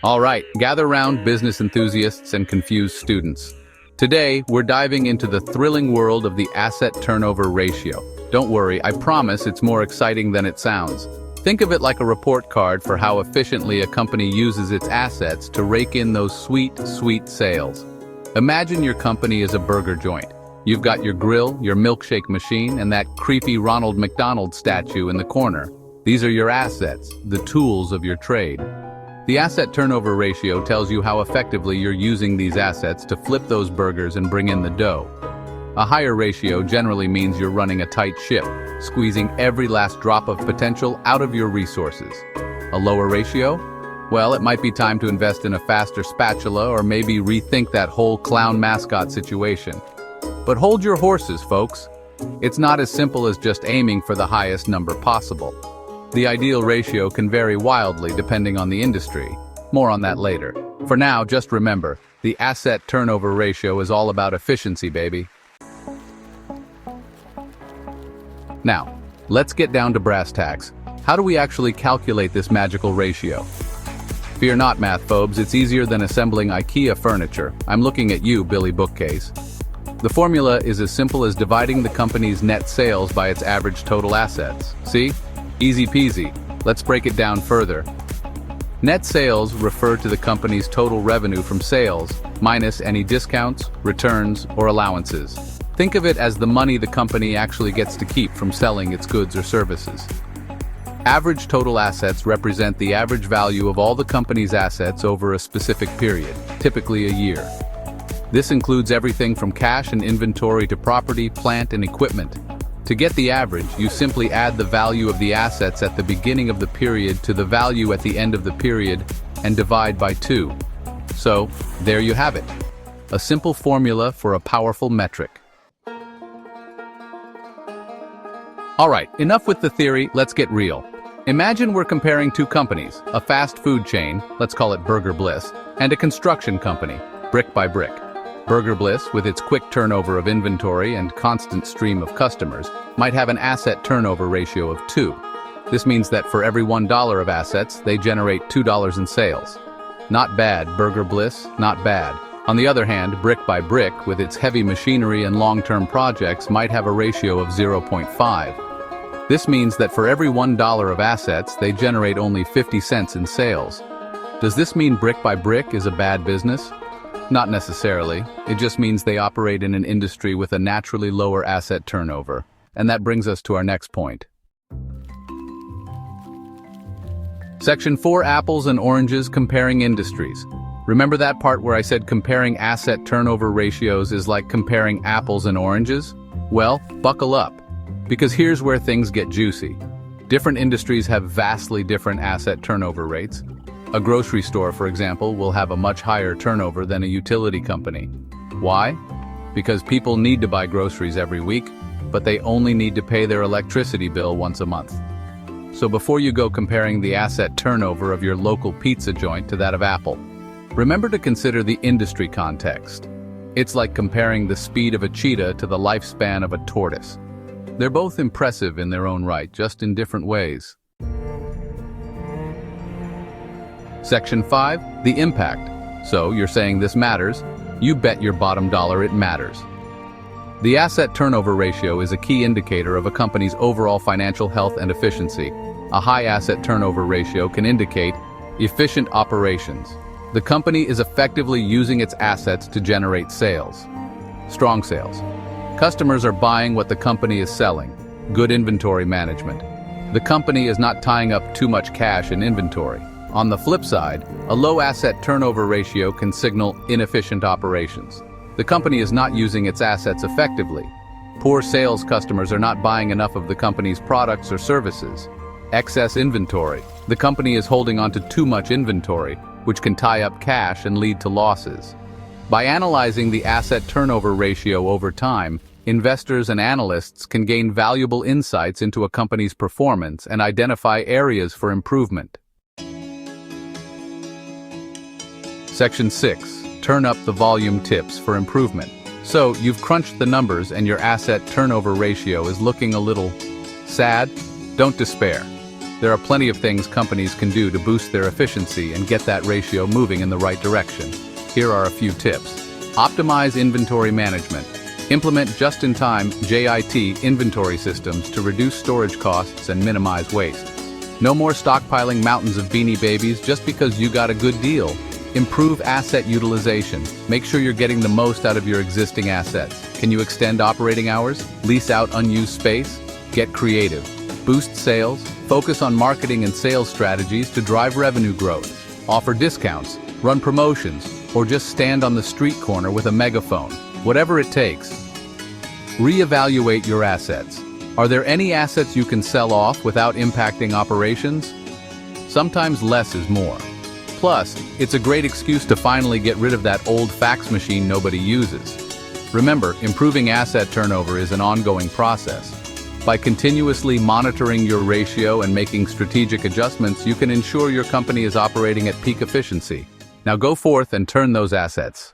All right, gather round business enthusiasts and confused students. Today, we're diving into the thrilling world of the asset turnover ratio. Don't worry, I promise it's more exciting than it sounds. Think of it like a report card for how efficiently a company uses its assets to rake in those sweet, sweet sales. Imagine your company is a burger joint. You've got your grill, your milkshake machine, and that creepy Ronald McDonald statue in the corner. These are your assets, the tools of your trade. The asset turnover ratio tells you how effectively you're using these assets to flip those burgers and bring in the dough. A higher ratio generally means you're running a tight ship, squeezing every last drop of potential out of your resources. A lower ratio? Well, it might be time to invest in a faster spatula or maybe rethink that whole clown mascot situation. But hold your horses, folks. It's not as simple as just aiming for the highest number possible. The ideal ratio can vary wildly depending on the industry. More on that later. For now, just remember, the asset turnover ratio is all about efficiency, baby. Now, let's get down to brass tacks. How do we actually calculate this magical ratio? Fear not, math phobes, it's easier than assembling IKEA furniture. I'm looking at you, Billy Bookcase. The formula is as simple as dividing the company's net sales by its average total assets. See? Easy peasy. Let's break it down further. Net sales refer to the company's total revenue from sales, minus any discounts, returns, or allowances. Think of it as the money the company actually gets to keep from selling its goods or services. Average total assets represent the average value of all the company's assets over a specific period, typically a year. This includes everything from cash and inventory to property, plant, and equipment. To get the average, you simply add the value of the assets at the beginning of the period to the value at the end of the period and divide by 2. So, there you have it. A simple formula for a powerful metric. Alright, enough with the theory, let's get real. Imagine we're comparing two companies, a fast food chain, let's call it Burger Bliss, and a construction company, Brick by Brick. Burger Bliss, with its quick turnover of inventory and constant stream of customers, might have an asset turnover ratio of 2. This means that for every $1 of assets, they generate $2 in sales. Not bad, Burger Bliss, not bad. On the other hand, Brick by Brick, with its heavy machinery and long-term projects, might have a ratio of 0.5. This means that for every $1 of assets, they generate only 50 cents in sales. Does this mean Brick by Brick is a bad business? Not necessarily. It just means they operate in an industry with a naturally lower asset turnover. And that brings us to our next point. Section 4, Apples and Oranges, Comparing Industries. Remember that part where I said comparing asset turnover ratios is like comparing apples and oranges? Well, buckle up, because here's where things get juicy. Different industries have vastly different asset turnover rates. A grocery store, for example, will have a much higher turnover than a utility company. Why? Because people need to buy groceries every week, but they only need to pay their electricity bill once a month. So before you go comparing the asset turnover of your local pizza joint to that of Apple, remember to consider the industry context. It's like comparing the speed of a cheetah to the lifespan of a tortoise. They're both impressive in their own right, just in different ways. Section 5, the impact. So, you're saying this matters? You bet your bottom dollar it matters. The asset turnover ratio is a key indicator of a company's overall financial health and efficiency. A high asset turnover ratio can indicate efficient operations. The company is effectively using its assets to generate sales. Strong sales. Customers are buying what the company is selling. Good inventory management. The company is not tying up too much cash in inventory. On the flip side, a low asset turnover ratio can signal inefficient operations. The company is not using its assets effectively. Poor sales customers are not buying enough of the company's products or services. Excess inventory. The company is holding onto too much inventory, which can tie up cash and lead to losses. By analyzing the asset turnover ratio over time, investors and analysts can gain valuable insights into a company's performance and identify areas for improvement. Section 6. Turn up the volume tips for improvement. So, you've crunched the numbers and your asset turnover ratio is looking a little sad? Don't despair. There are plenty of things companies can do to boost their efficiency and get that ratio moving in the right direction. Here are a few tips. Optimize inventory management. Implement just-in-time JIT inventory systems to reduce storage costs and minimize waste. No more stockpiling mountains of Beanie Babies just because you got a good deal. Improve asset utilization. Make sure you're getting the most out of your existing assets. Can you extend operating hours? Lease out unused space? Get creative. Boost sales. Focus on marketing and sales strategies to drive revenue growth. Offer discounts, run promotions, or just stand on the street corner with a megaphone. Whatever it takes. Reevaluate your assets. Are there any assets you can sell off without impacting operations? Sometimes less is more. Plus, it's a great excuse to finally get rid of that old fax machine nobody uses. Remember, improving asset turnover is an ongoing process. By continuously monitoring your ratio and making strategic adjustments, you can ensure your company is operating at peak efficiency. Now go forth and turn those assets.